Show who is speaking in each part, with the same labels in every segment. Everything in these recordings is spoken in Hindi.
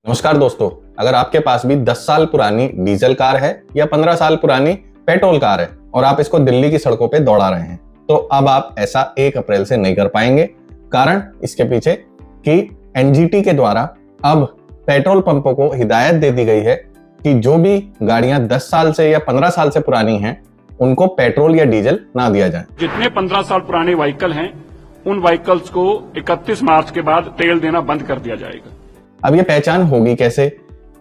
Speaker 1: नमस्कार दोस्तों, अगर आपके पास भी 10 साल पुरानी डीजल कार है या 15 साल पुरानी पेट्रोल कार है और आप इसको दिल्ली की सड़कों पे दौड़ा रहे हैं, तो अब आप ऐसा 1 अप्रैल से नहीं कर पाएंगे। कारण इसके पीछे कि एनजीटी के द्वारा अब पेट्रोल पंपों को हिदायत दे दी गई है कि जो भी गाड़ियां 10 साल से या 15 साल से पुरानी हैं, उनको पेट्रोल या डीजल ना दिया जाए।
Speaker 2: जितने 15 साल पुराने व्हीकल हैं, उन व्हीकल्स को 31 मार्च के बाद तेल देना बंद कर दिया जाएगा।
Speaker 1: अब ये पहचान होगी कैसे?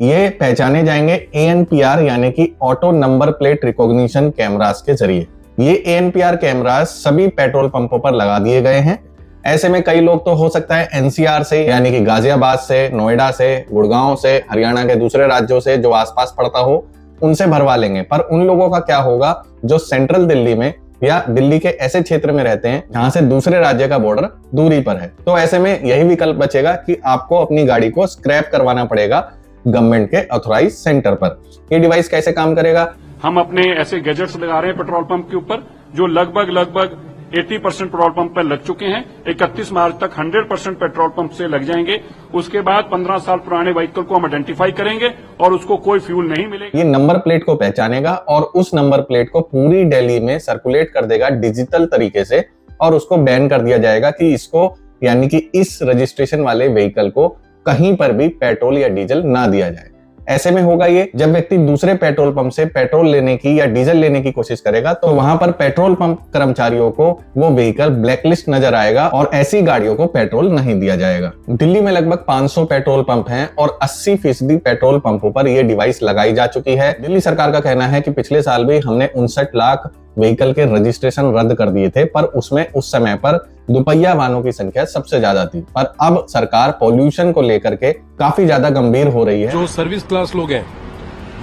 Speaker 1: ये पहचाने जाएंगे ANPR यानी कि auto number plate recognition cameras के जरिए। ये ANPR कैमरास सभी पेट्रोल पंपों पर लगा दिए गए हैं। ऐसे में कई लोग तो हो सकता है NCR से यानी कि गाजियाबाद से, नोएडा से, गुड़गांव से, हरियाणा के दूसरे राज्यों से जो आसपास पड़ता हो, उनसे भरवा लेंगे। पर उन लोगों का क्या होगा जो सेंट्रल दिल्ली में या दिल्ली के ऐसे क्षेत्र में रहते हैं जहां से दूसरे राज्य का बॉर्डर दूरी पर है। तो ऐसे में यही विकल्प बचेगा कि आपको अपनी गाड़ी को स्क्रैप करवाना पड़ेगा गवर्नमेंट के ऑथराइज सेंटर पर। ये डिवाइस कैसे काम करेगा?
Speaker 2: हम अपने ऐसे गैजेट्स लगा रहे हैं पेट्रोल पंप के ऊपर जो लगभग 80% पेट्रोल पंप पर लग चुके हैं। 31 मार्च तक 100% पेट्रोल पंप से लग जाएंगे। उसके बाद 15 साल पुराने व्हीकल को हम आइडेंटिफाई करेंगे और उसको कोई फ्यूल नहीं मिलेगा।
Speaker 1: ये नंबर प्लेट को पहचानेगा और उस नंबर प्लेट को पूरी दिल्ली में सर्कुलेट कर देगा डिजिटल तरीके से, और उसको बैन कर दिया जाएगा कि इसको यानी कि इस रजिस्ट्रेशन वाले व्हीकल को कहीं पर भी पेट्रोल या डीजल ना दिया जाए। ऐसे में होगा ये, जब व्यक्ति दूसरे पेट्रोल पंप से पेट्रोल लेने की या डीजल लेने की कोशिश करेगा तो वहां पर पेट्रोल पंप कर्मचारियों को वो व्हीकल ब्लैकलिस्ट नजर आएगा और ऐसी गाड़ियों को पेट्रोल नहीं दिया जाएगा। दिल्ली में लगभग 500 पेट्रोल पंप हैं और 80% पेट्रोल पंपों पर यह डिवाइस लगाई जा चुकी है। दिल्ली सरकार का कहना है कि पिछले साल भी हमने 59 लाख व्हीकल के रजिस्ट्रेशन रद्द कर दिए थे, पर उसमें उस समय पर दुपहिया वाहनों की संख्या सबसे ज्यादा थी। पर अब सरकार पॉल्यूशन को लेकर के काफी ज्यादा गंभीर हो रही है।
Speaker 3: जो सर्विस क्लास लोग हैं,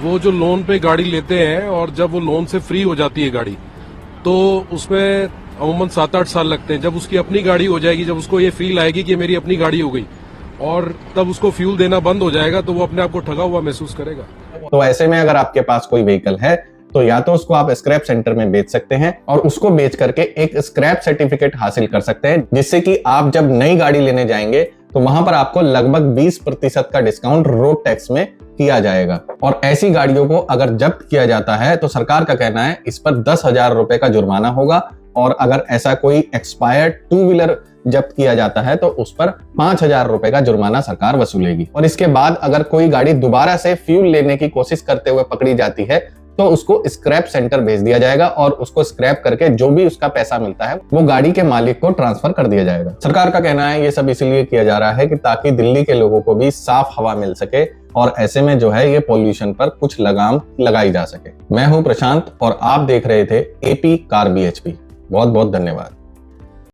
Speaker 3: वो जो लोन पे गाड़ी लेते हैं और जब वो लोन से फ्री हो जाती है गाड़ी, तो उसमें अमूमन 7-8 साल लगते हैं। जब उसकी अपनी गाड़ी हो जाएगी, जब उसको ये फील आएगी कि मेरी अपनी गाड़ी हो गई, और तब उसको फ्यूल देना बंद हो जाएगा, तो वो अपने आप को ठगा हुआ महसूस करेगा।
Speaker 1: तो ऐसे में अगर आपके पास कोई व्हीकल है तो या तो उसको आप स्क्रैप सेंटर में बेच सकते हैं और उसको बेच करके एक स्क्रैप सर्टिफिकेट हासिल कर सकते हैं, जिससे कि आप जब नई गाड़ी लेने जाएंगे तो वहां पर आपको लगभग 20% का डिस्काउंट रोड टैक्स में किया जाएगा। और ऐसी गाड़ियों को अगर जब्त किया जाता है तो सरकार का कहना है इस पर 10,000 रुपए का जुर्माना होगा, और अगर ऐसा कोई एक्सपायर्ड 2 व्हीलर जब्त किया जाता है तो उस पर 5,000 रुपए का जुर्माना सरकार वसूलेगी। और इसके बाद अगर कोई गाड़ी दोबारा से फ्यूल लेने की कोशिश करते हुए पकड़ी जाती है तो उसको स्क्रैप सेंटर भेज दिया जाएगा और उसको स्क्रैप करके जो भी उसका पैसा मिलता है वो गाड़ी के मालिक को ट्रांसफर कर दिया जाएगा। सरकार का कहना है ये सब इसलिए किया जा रहा है कि ताकि दिल्ली के लोगों को भी साफ हवा मिल सके और ऐसे में जो है ये पॉल्यूशन पर कुछ लगाम लगाई जा सके। मैं हूं प्रशांत और आप देख रहे थे AP कार BHP। बहुत बहुत धन्यवाद।